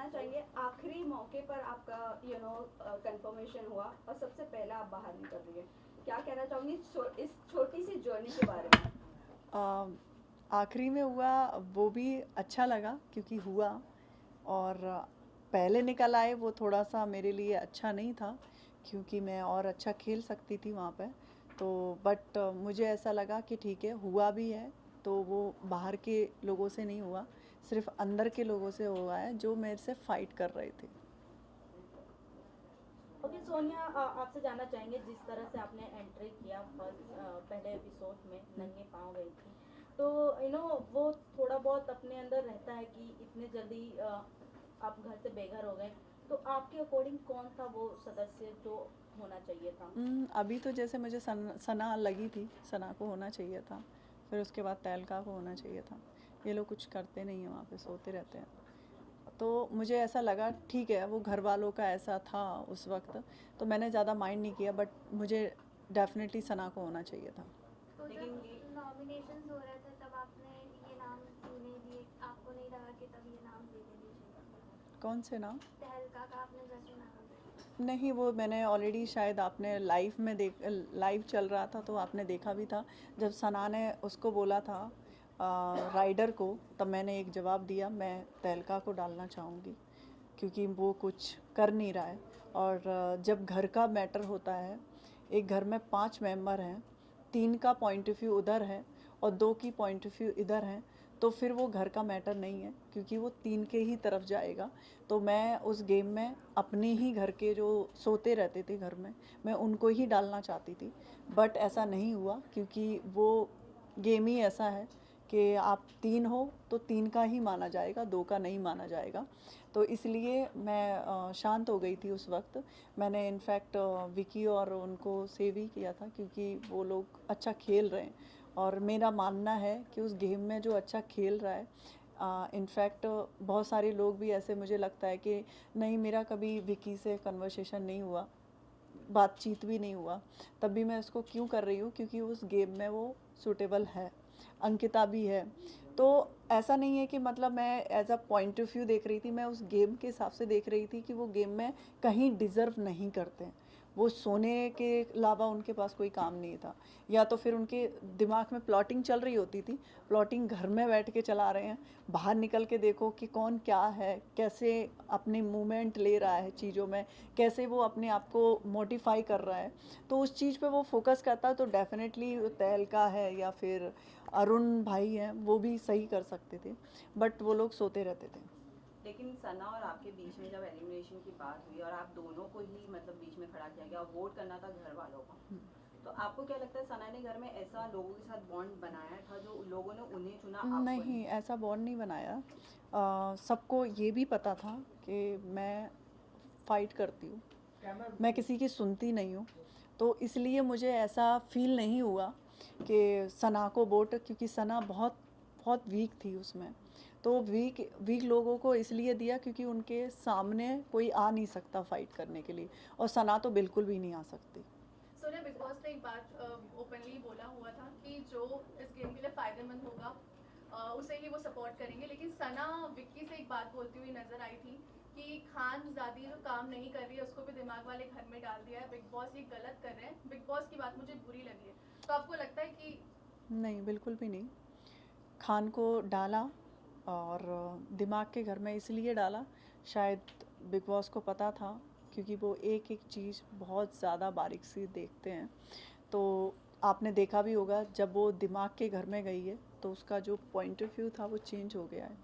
जानना चाहेंगे आखिरी मौके पर आपका कंफर्मेशन हुआ और सबसे पहला आप बाहर निकल रही है, क्या कहना चाहूँगी इस छोटी सी जर्नी के बारे में? आखिरी में हुआ वो भी अच्छा लगा क्योंकि हुआ, और पहले निकल आए वो थोड़ा सा मेरे लिए अच्छा नहीं था क्योंकि मैं और अच्छा खेल सकती थी वहाँ पे। तो बट मुझे ऐसा लगा कि ठीक है, हुआ भी है तो वो बाहर के लोगों से नहीं हुआ, सिर्फ अंदर के लोगों से हुआ है जो मेरे से फाइट कर रहे थे। ओके सोनिया, आपसे जानना चाहेंगे जिस तरह से आपने एंट्री किया फर्स्ट पहले एपिसोड में नंगे पाँव गई थी, तो वो थोड़ा बहुत अपने अंदर रहता है कि इतने जल्दी आप घर से बेघर हो गए, तो आपके अकॉर्डिंग कौन था वो सदस्य जो होना चाहिए था? अभी तो जैसे मुझे सना लगी थी, सना को होना चाहिए था, फिर उसके बाद तहलका को होना चाहिए था। ये लोग कुछ करते नहीं हैं वहाँ पे, सोते रहते हैं। तो मुझे ऐसा लगा ठीक है, वो घर वालों का ऐसा था उस वक्त, तो मैंने ज़्यादा माइंड नहीं किया, बट मुझे डेफिनेटली सना को होना चाहिए था। तो लेकिन जब नॉमिनेशंस हो रहे थे तब आपने ये नाम क्यों नहीं लिए? आपको नहीं लगा कि तब ये नाम ले लेने चाहिए? कौन से नाम? तहलका का आपने जैसे नाम लिया। नहीं, वो मैंने ऑलरेडी, शायद आपने लाइव चल रहा था तो आपने देखा भी था, जब सना ने उसको बोला था राइडर को, तब मैंने एक जवाब दिया, मैं तहलका को डालना चाहूँगी क्योंकि वो कुछ कर नहीं रहा है। और जब घर का मैटर होता है, एक घर में 5 मेंबर हैं, 3 का पॉइंट ऑफ व्यू उधर है और 2 की पॉइंट ऑफ व्यू इधर है, तो फिर वो घर का मैटर नहीं है क्योंकि वो 3 के ही तरफ जाएगा। तो मैं उस गेम में अपने ही घर के जो सोते रहते थे घर में, मैं उनको ही डालना चाहती थी, बट ऐसा नहीं हुआ क्योंकि वो गेम ही ऐसा है कि आप 3 हो तो 3 का ही माना जाएगा, 2 का नहीं माना जाएगा। तो इसलिए मैं शांत हो गई थी उस वक्त। मैंने इनफैक्ट विकी और उनको सेव ही किया था क्योंकि वो लोग अच्छा खेल रहे हैं, और मेरा मानना है कि उस गेम में जो अच्छा खेल रहा है, इनफैक्ट बहुत सारे लोग भी ऐसे, मुझे लगता है कि नहीं, मेरा कभी विकी से कन्वर्सेशन नहीं हुआ, बातचीत भी नहीं हुआ, तब भी मैं उसको क्यों कर रही हूँ क्योंकि उस गेम में वो सूटेबल है, अंकिता भी है। तो ऐसा नहीं है कि मतलब मैं as a point of view देख रही थी, मैं उस गेम के हिसाब से देख रही थी कि वो गेम में कहीं डिज़र्व नहीं करते हैं, वो सोने के अलावा उनके पास कोई काम नहीं था, या तो फिर उनके दिमाग में प्लॉटिंग चल रही होती थी, प्लॉटिंग घर में बैठ के चला रहे हैं, बाहर निकल के देखो कि कौन क्या है, कैसे अपने मूवमेंट ले रहा है चीज़ों में, कैसे वो अपने आप को मोडिफाई कर रहा है, तो उस चीज़ पे वो फोकस करता, तो डेफिनेटली तहलका है या फिर अरुण भाई हैं, वो भी सही कर सकते थे, बट वो लोग सोते रहते थे। लेकिन सना और आपके बीच में जब एलिमिनेशन की बात हुई और आप दोनों को ही मतलब बीच में खड़ा किया गया और वोट करना था घर वालों का, तो आपको क्या लगता है सना ने घर में ऐसा लोगों के साथ बॉन्ड बनाया था जो लोगों ने उन्हें चुना, आपको नहीं, ऐसा बॉन्ड नहीं बनाया। सबको ये भी पता था कि मैं फाइट करती हूँ, मैं किसी की सुनती नहीं हूँ, तो इसलिए मुझे ऐसा फील नहीं हुआ कि सना को वोट, क्योंकि सना बहुत बहुत वीक थी उसमें, तो वीक वीक लोगों को इसलिए दिया क्योंकि उनके सामने कोई आ नहीं सकता फाइट करने के लिए, और सना तो बिल्कुल भी नहीं आ सकती। सोनिया, बिग बॉस ने एक बात ओपनली बोला हुआ था कि जो इस गेम के लिए फायदेमंद होगा उसे ही वो सपोर्ट करेंगे, लेकिन सना विक्की से एक बात बोलती हुई नजर आई थी कि खानजादी जो काम नहीं कर रही है उसको भी दिमाग वाले घर में डाल दिया है, बिग बॉस ये गलत कर रहे हैं, बिग बॉस की बात मुझे बुरी लगी है। तो आपको लगता है कि नहीं, बिल्कुल भी नहीं। खान को डाला, और दिमाग के घर में इसलिए डाला, शायद बिग बॉस को पता था क्योंकि वो एक एक चीज़ बहुत ज़्यादा बारीक सी देखते हैं। तो आपने देखा भी होगा, जब वो दिमाग के घर में गई है तो उसका जो पॉइंट ऑफ व्यू था वो चेंज हो गया है।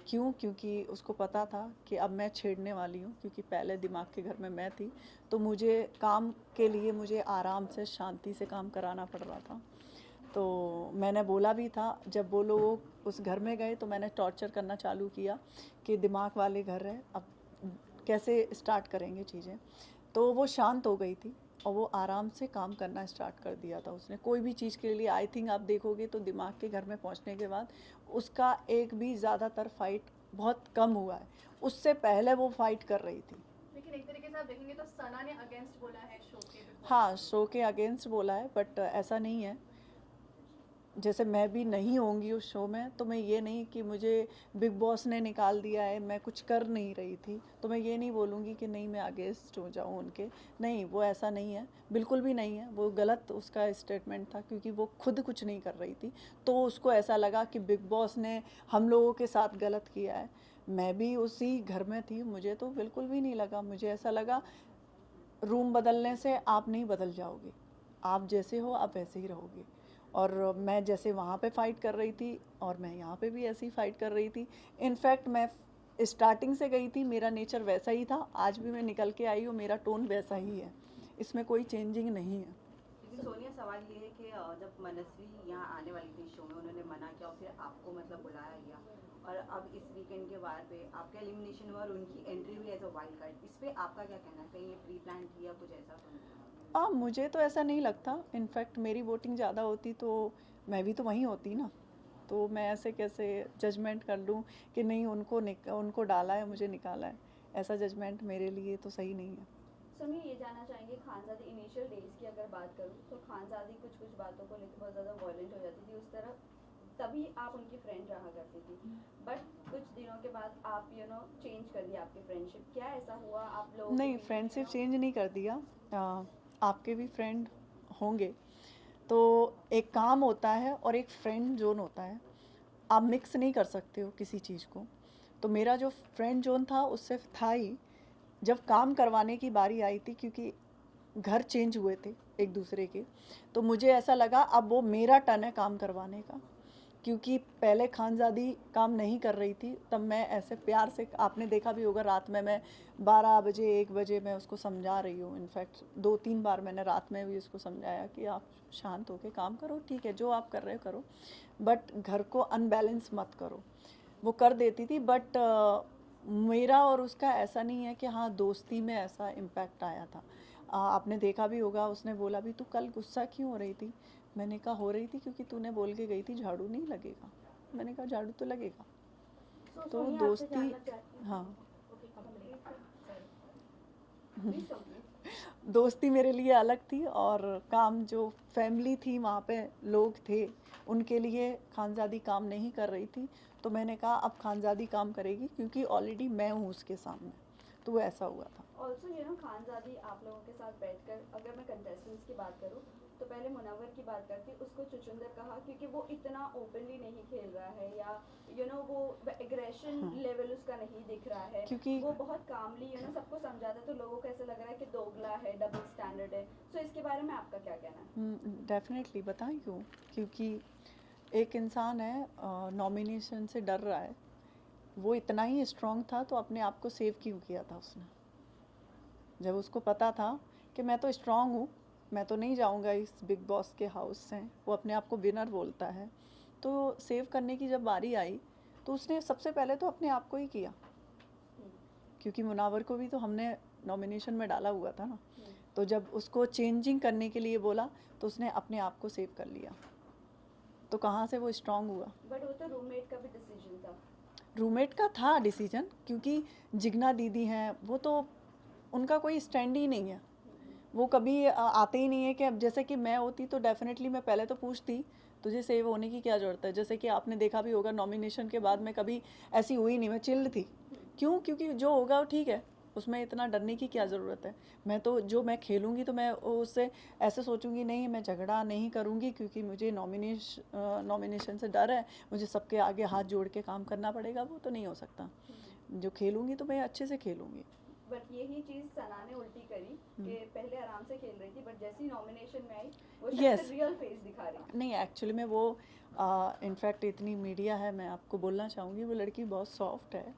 क्यों? क्योंकि उसको पता था कि अब मैं छेड़ने वाली हूँ, क्योंकि पहले दिमाग के घर में मैं थी, तो मुझे काम के लिए मुझे आराम से शांति से काम कराना पड़ रहा था। तो मैंने बोला भी था, जब वो लोग उस घर में गए तो मैंने टॉर्चर करना चालू किया कि दिमाग वाले घर है, अब कैसे स्टार्ट करेंगे चीज़ें। तो वो शांत हो गई थी और वो आराम से काम करना स्टार्ट कर दिया था उसने, कोई भी चीज़ के लिए। आई थिंक आप देखोगे तो दिमाग के घर में पहुंचने के बाद उसका एक भी ज़्यादातर फाइट बहुत कम हुआ है, उससे पहले वो फाइट कर रही थी। लेकिन एक तरीके से आप देखेंगे तो सना ने अगेंस्ट बोला है शो के, बिग बॉस हाँ, के। शो के अगेंस्ट बोला है, बट ऐसा नहीं है, जैसे मैं भी नहीं होंगी उस शो में, तो मैं ये नहीं कि मुझे बिग बॉस ने निकाल दिया है, मैं कुछ कर नहीं रही थी, तो मैं ये नहीं बोलूँगी कि नहीं मैं अगेंस्ट हो जाऊँ उनके। नहीं, वो ऐसा नहीं है, बिल्कुल भी नहीं है। वो गलत उसका स्टेटमेंट था, क्योंकि वो खुद कुछ नहीं कर रही थी, तो उसको ऐसा लगा कि बिग बॉस ने हम लोगों के साथ गलत किया है। मैं भी उसी घर में थी, मुझे तो बिल्कुल भी नहीं लगा। मुझे ऐसा लगा रूम बदलने से आप नहीं बदल जाओगे, आप जैसे हो आप वैसे ही रहोगे। और मैं जैसे वहाँ पे फ़ाइट कर रही थी और मैं यहाँ पे भी ऐसे ही फ़ाइट कर रही थी। इनफैक्ट मैं स्टार्टिंग से गई थी, मेरा नेचर वैसा ही था, आज भी मैं निकल के आई हूँ, मेरा टोन वैसा ही है, इसमें कोई चेंजिंग नहीं है। लेकिन सोनिया, सवाल ये है कि जब मनस्वी यहाँ आने वाली थी शो में, उन्होंने मना किया और फिर आपको मतलब बुलाया गया, और अब इस वीकेंड के बार पे आपका एलिमिनेशन हुआ और उनकी एंट्री हुई एज अ वाइल्ड कार्ड, इस पे आपका क्या कहना है? कहीं ये प्री प्लान थी या कुछ ऐसा तो नहीं? मुझे तो ऐसा नहीं लगता। इनफैक्ट मेरी वोटिंग ज़्यादा होती तो मैं भी तो वहीं होती ना, तो मैं ऐसे कैसे जजमेंट कर लूँ कि नहीं उनको डाला है मुझे निकाला है। ऐसा जजमेंट मेरे लिए तो सही नहीं है। समी, ये जानना चाहेंगे खानजादी इनिशियल डेज की अगर बात करूँ तो खानजादी कुछ कुछ बातों को लेकर बहुत ज़्यादा वायलेंट हो जाती थी उस तरह, तभी आप उनकी फ्रेंड रहा करती थी। बट कुछ दिनों के बाद आप चेंज कर दिया आपकी फ्रेंडशिप, क्या ऐसा हुआ आप लोग? नहीं, फ्रेंडशिप चेंज नहीं कर दिया। आपके भी फ्रेंड होंगे, तो एक काम होता है और एक फ्रेंड जोन होता है, आप मिक्स नहीं कर सकते हो किसी चीज़ को। तो मेरा जो फ्रेंड जोन था उससे था ही। जब काम करवाने की बारी आई थी, क्योंकि घर चेंज हुए थे एक दूसरे के, तो मुझे ऐसा लगा अब वो मेरा टर्न है काम करवाने का, क्योंकि पहले खानज़ादी काम नहीं कर रही थी, तब मैं ऐसे प्यार से, आपने देखा भी होगा रात में मैं 12 बजे 1 बजे मैं उसको समझा रही हूँ। इनफैक्ट 2-3 बार मैंने रात में भी उसको समझाया कि आप शांत होकर काम करो, ठीक है जो आप कर रहे हो करो, बट घर को अनबैलेंस मत करो। वो कर देती थी, बट मेरा और उसका ऐसा नहीं है कि हाँ दोस्ती में ऐसा इम्पैक्ट आया था। आपने देखा भी होगा, उसने बोला भी तू कल गुस्सा क्यों हो रही थी? मैंने कहा हो रही थी क्योंकि तूने बोल के गई थी झाड़ू नहीं लगेगा। मैंने कहा झाड़ू तो लगेगा। तो सोनिया, आपसे दोस्ती, जानना चाहती हूँ। हाँ, ओके, कंप्लीट। Please complete. दोस्ती मेरे लिए अलग थी, और काम जो फैमिली थी वहाँ पे लोग थे, उनके लिए खानज़ादी काम नहीं कर रही थी। तो मैंने कहा अब खानज़ादी काम करेगी, क्योंकि ऑलरेडी मैं हूँ उसके सामने, तो वो ऐसा हुआ था। ऑल्सो खानजादी आप लोगों के साथ बैठकर, अगर मैं कंटेस्टेंट्स की बात करूँ तो पहले मुनव्वर की बात करती, उसको चुचुंदर कहा क्योंकि वो इतना ओपनली नहीं खेल रहा है, या वो एग्रेशन लेवल उसका नहीं दिख रहा है, क्योंकि वो बहुत कामली सबको समझाता है, तो लोगों को ऐसा लग रहा है कि दोगला है, डबल स्टैंडर्ड है। सो इसके बारे में आपका क्या कहना है? डेफिनेटली बताएं क्यों, क्योंकि एक इंसान है नॉमिनेशन से डर रहा है, वो इतना ही स्ट्रांग था तो अपने आप को सेव क्यों किया था उसने? जब उसको पता था कि मैं तो स्ट्रांग हूँ, मैं तो नहीं जाऊँगा इस बिग बॉस के हाउस से, वो अपने आप को विनर बोलता है, तो सेव करने की जब बारी आई तो उसने सबसे पहले तो अपने आप को ही किया, क्योंकि मुनावर को भी तो हमने नॉमिनेशन में डाला हुआ था ना। तो जब उसको चेंजिंग करने के लिए बोला तो उसने अपने आप को सेव कर लिया, तो कहाँ से वो स्ट्रांग हुआ? बट वो तो रूममेट का भी डिसीजन था। रूममेट का था डिसीजन, क्योंकि जिग्ना दीदी हैं, वो तो उनका कोई स्टैंड ही नहीं है, वो कभी आते ही नहीं है। कि अब जैसे कि मैं होती तो डेफिनेटली मैं पहले तो पूछती तुझे सेव होने की क्या ज़रूरत है। जैसे कि आपने देखा भी होगा नॉमिनेशन के बाद मैं कभी ऐसी हुई नहीं, मैं चिल्ड थी। क्यों? क्योंकि जो होगा वो ठीक है, उसमें इतना डरने की क्या ज़रूरत है। मैं तो जो मैं खेलूँगी तो मैं उससे ऐसे सोचूंगी, नहीं मैं झगड़ा नहीं करूँगी क्योंकि मुझे नॉमिनेशन से डर है, मुझे सबके आगे हाथ जोड़ के काम करना पड़ेगा, वो तो नहीं हो सकता। जो खेलूँगी तो मैं अच्छे से खेलूँगी। बट यही चीज सना ने उल्टी करी कि पहले आराम से खेल रही थी, बट जैसे ही नॉमिनेशन में आई वो Yes. रियल फेस दिखा रही। नहीं, एक्चुअली में वो इनफैक्ट इतनी मीडिया है, मैं आपको बोलना चाहूँगी वो लड़की बहुत सॉफ्ट है,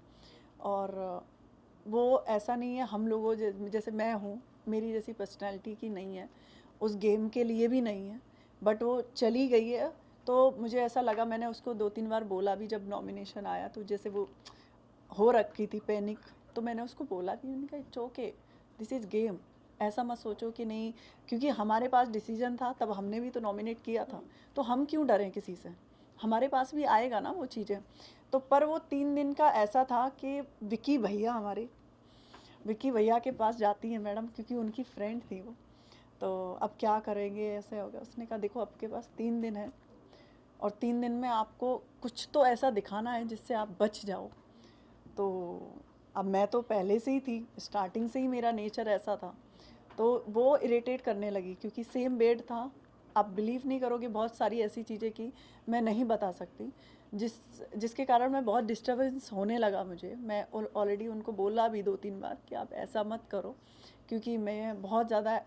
और वो ऐसा नहीं है हम लोगों जैसे मैं हूँ, मेरी जैसी पर्सनैलिटी की नहीं है, उस गेम के लिए भी नहीं है, बट वो चली गई है। तो मुझे ऐसा लगा, मैंने उसको 2-3 बार बोला भी जब नॉमिनेशन आया, तो जैसे वो हो रखी थी पैनिक, तो मैंने उसको बोला भी, मैंने कहा it's okay, this is game, ऐसा मत सोचो कि नहीं, क्योंकि हमारे पास डिसीजन था, तब हमने भी तो नॉमिनेट किया था, तो हम क्यों डरें किसी से, हमारे पास भी आएगा ना वो चीज़ें। तो पर वो 3 दिन का ऐसा था कि विकी भैया के पास जाती है मैडम, क्योंकि उनकी फ्रेंड थी वो, तो अब क्या करेंगे, ऐसे हो गया। उसने कहा देखो आपके पास 3 दिन है, और 3 दिन में आपको कुछ तो ऐसा दिखाना है जिससे आप बच जाओ। तो अब मैं तो पहले से ही थी, स्टार्टिंग से ही मेरा नेचर ऐसा था, तो वो इरिटेट करने लगी क्योंकि सेम बेड था। आप बिलीव नहीं करोगे, बहुत सारी ऐसी चीज़ें की मैं नहीं बता सकती, जिसके कारण मैं बहुत डिस्टर्बेंस होने लगा मुझे। मैं ऑलरेडी उनको बोला भी 2-3 बार कि आप ऐसा मत करो, क्योंकि मैं बहुत ज़्यादा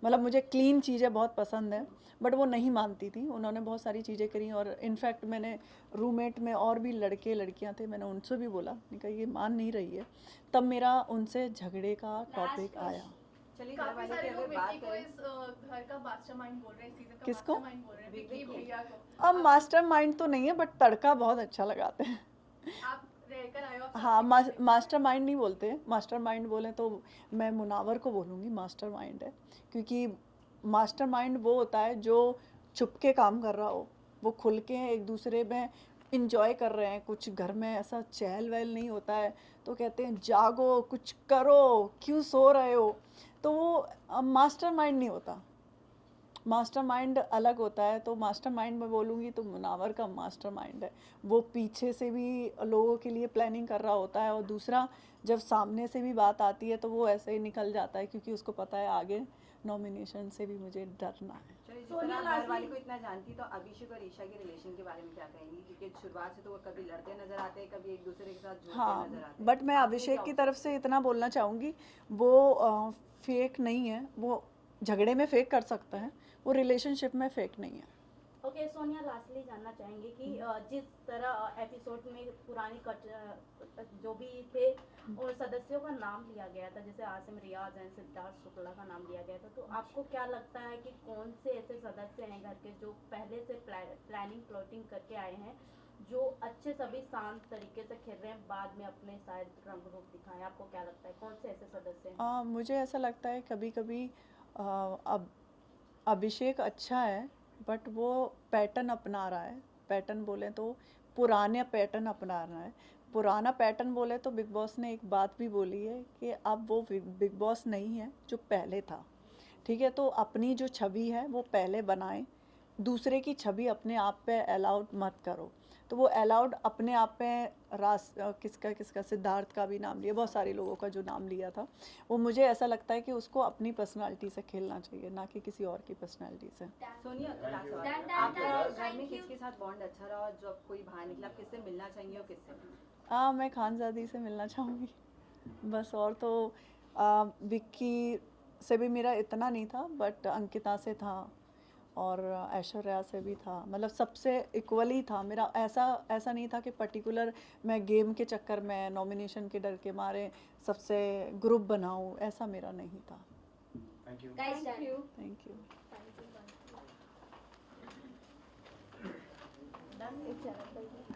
मतलब मुझे क्लीन चीज़ें बहुत पसंद है, बट वो नहीं मानती थी। उन्होंने बहुत सारी चीज़ें करी और इनफैक्ट मैंने रूममेट में और भी लड़के लड़कियां थे, मैंने उनसे भी बोला, मैंने कहा ये मान नहीं रही है। तब मेरा उनसे झगड़े का टॉपिक आया। चलिए घर काफी वाले सारे की लोग अगर बात विक्की को करें, इस घर का मास्टरमाइंड बोल रहे हैं, इस सीजन का किसको? मास्टरमाइंड बोल रहे हैं विक्की भैया को। अब मास्टरमाइंड तो नहीं है, बट तड़का बहुत अच्छा लगाते हैं। आप रहकर आए हो, आप हाँ, सबके मास्टरमाइंड नहीं बोलते, मास्टरमाइंड बोले तो मैं मुनावर को बोलूँगी मास्टरमाइंड है, क्योंकि मास्टरमाइंड वो होता है जो छुप के काम कर रहा हो, वो खुल के एक दूसरे में इंजॉय कर रहे हैं, कुछ घर में ऐसा चहल वहल नहीं होता है, तो कहते हैं जागो कुछ करो, क्यों सो रहे हो, तो वो मास्टरमाइंड नहीं होता। मास्टरमाइंड अलग होता है। तो मास्टरमाइंड मैं बोलूँगी तो मुनावर का मास्टरमाइंड है, वो पीछे से भी लोगों के लिए प्लानिंग कर रहा होता है, और दूसरा जब सामने से भी बात आती है तो वो ऐसे ही निकल जाता है, क्योंकि उसको पता है आगे नॉमिनेशन से भी मुझे डरना है। चलिए जिस सोनिया तरह घर लाजमी- वाले को इतना जानती, तो अभिषेक और ईशा के रिलेशन के बारे में क्या कहेंगी? क्योंकि शुरुआत से तो वो कभी लड़ते नजर आते हैं, कभी एक दूसरे के साथ जुड़ते हाँ, नजर आते हैं। बट मैं आपने अभिषेक क्या की observe तरफ से किया? इतना बोलना चाहूँगी, वो फेक नहीं है, वो झगड़े में फेक कर सकता है, वो रिलेशनशिप में फेक नहीं है। ओके सोनिया, लास्टली जानना चाहेंगे कि जिस तरह एपिसोड में पुरानी जो भी थे और सदस्यों का नाम लिया गया था, जैसे आसिम रियाज एंड सिद्धार्थ शुक्ला का नाम लिया गया था, तो आपको क्या लगता है कि कौन से ऐसे सदस्य हैं घर के जो पहले से प्लानिंग प्लॉटिंग करके आए हैं, जो अच्छे सभी शांत तरीके से खेल रहे हैं, बाद में अपने शायद रंग रूप दिखाएं? आपको क्या लगता है कौन से ऐसे सदस्य हैं? मुझे ऐसा लगता है कभी कभी अब अभिषेक अच्छा है, बट वो पैटर्न अपना रहा है। पैटर्न बोले तो पुराने पैटर्न अपना रहा है। पुराना पैटर्न बोले तो बिग बॉस ने एक बात भी बोली है कि अब वो बिग बॉस नहीं है जो पहले था, ठीक है? तो अपनी जो छवि है वो पहले बनाएं, दूसरे की छवि अपने आप पे अलाउड मत करो। तो वो अलाउड अपने आप पे किसका सिद्धार्थ का भी नाम लिया, बहुत सारे लोगों का जो नाम लिया था, वो मुझे ऐसा लगता है कि उसको अपनी पर्सनालिटी से खेलना चाहिए, ना कि किसी और की पर्सनालिटी से। सोनिया, लास्ट सवाल, Done, done, आपका done. घर में Thank you. किसके साथ बॉन्ड अच्छा रहा, और जब कोई बाहर निकला आप किससे मिलना चाहेंगे और किससे? मैं खानज़ादी से मिलना चाहूँगी बस। और तो विक्की से भी मेरा इतना नहीं था, बट अंकिता से था और ऐश्वर्या से भी था, मतलब सबसे इक्वली था मेरा। ऐसा नहीं था कि पर्टिकुलर मैं गेम के चक्कर में, नॉमिनेशन के डर के मारे सबसे ग्रुप बनाऊं, ऐसा मेरा नहीं था। Guys, done. Thank you. Done?